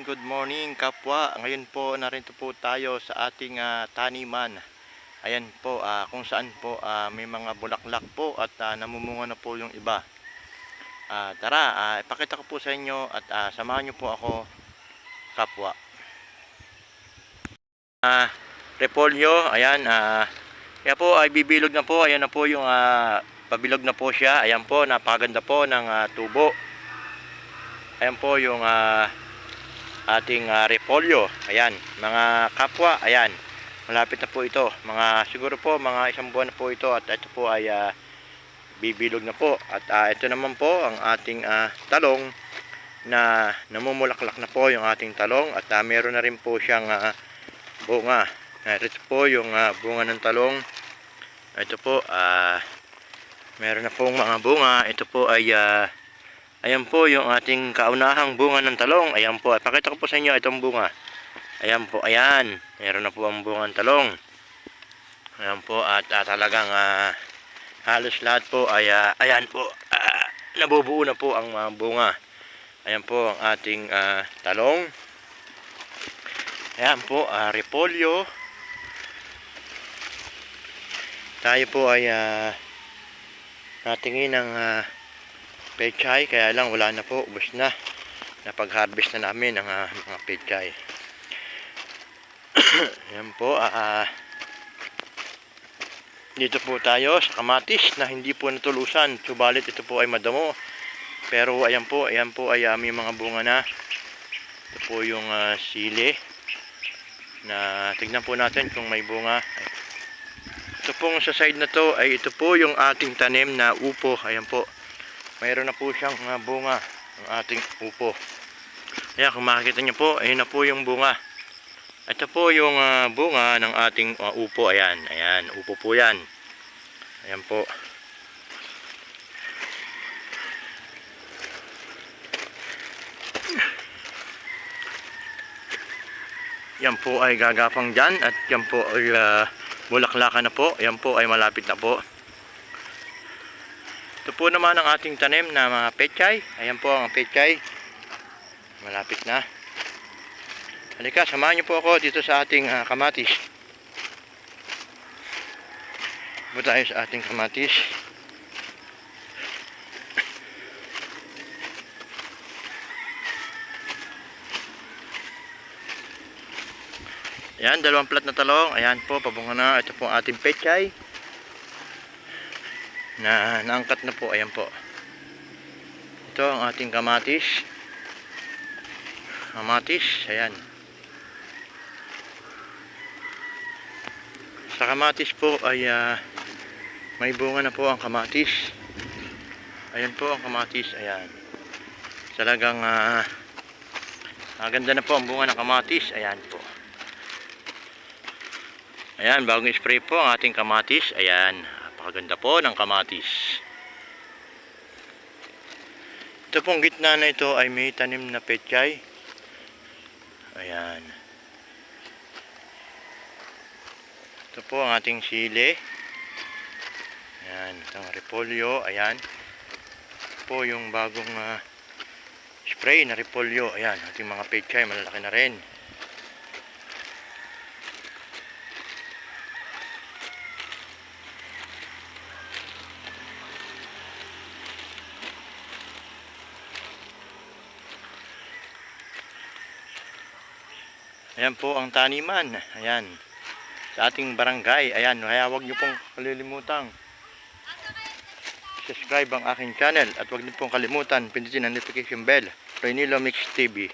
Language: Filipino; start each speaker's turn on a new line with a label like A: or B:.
A: Good morning kapwa. Ngayon po narito po tayo sa ating taniman. Ayan po kung saan po may mga bulaklak po at namumunga na po yung iba. Tara, ipakita ko po sa inyo at samahan niyo po ako kapwa. Repolyo, ayan. Kaya po ay bibilog na po. Ayan na po yung pabilog na po siya. Ayan po, napakaganda po ng tubo. Ayan po yung ating repolyo. Ayan, mga kapwa, ayan. Malapit na po ito. Siguro po mga isang buwan na po ito at ito po ay bibilog na po. At ito naman po ang ating talong na namumulaklak na po yung ating talong at meron na rin po siyang bunga. Ito po yung bunga ng talong. Ito po meron na pong mga bunga. Ito po ay ayan po yung ating kaunahang bunga ng talong. Ayan po. Pakita ko po sa inyo itong bunga. Ayan po. Ayan. Meron na po ang bunga ng talong. Ayan po. At talagang halos lahat po ay ayan po. Nabubuo na po ang bunga. Ayan po ang ating talong. Ayan po. Repolyo. Tayo po ay natingin ng pechay, kaya lang wala na po, ubos na. Napag-harvest na namin ang mga pechay. Ayan po, dito po tayo sa kamatis na hindi po natulusan, subalit ito po ay madamo. Pero ayan po ay may mga bunga na. Ito po yung sili na tignan po natin kung may bunga. Ito pong sa side na to ay ito po yung ating tanim na upo. Ayan po. Mayroon na po siyang bunga ng ating upo. Ayan, kung makikita niyo po, ayun na po yung bunga. Ito po yung bunga ng ating upo. Ayan, ayan, upo po yan. Ayan po. Yan po ay gagapang dyan at yan po ay bulaklakan na po. Yan po ay malapit na po. Ito po naman ang ating tanim na mga pechay. Ayan po ang pechay. Malapit na. Halika, samahan niyo po ako dito sa ating kamatis. Punta tayo sa ating kamatis. Ayan, dalawang plat na talong. Ayan po, pabunga na. Ito po ang ating pechay. Naangkat na po. Ayan po. Ito ang ating kamatis. Ayan. Sa kamatis po ay may bunga na po ang kamatis. Ayan po ang kamatis. Ayan. Talagang maganda na po ang bunga ng kamatis. Ayan po. Ayan, bagong spray po ang ating kamatis. Ayan. Napakaganda po ng kamatis. Ito pong gitna na ito ay may tanim na pechay. Ayan. Ito po ang ating sili. Ayan, itong repolyo. Ayan. Ito po yung bagong spray na repolyo. Ayan, ating mga pechay, malalaki na rin. Ayan po ang taniman. Ayan. Sa ating barangay. Ayan. Kaya huwag niyo pong kalilimutang subscribe ang aking channel. At huwag niyo pong kalimutan pindutin ang notification bell. Raynilo Mix TV.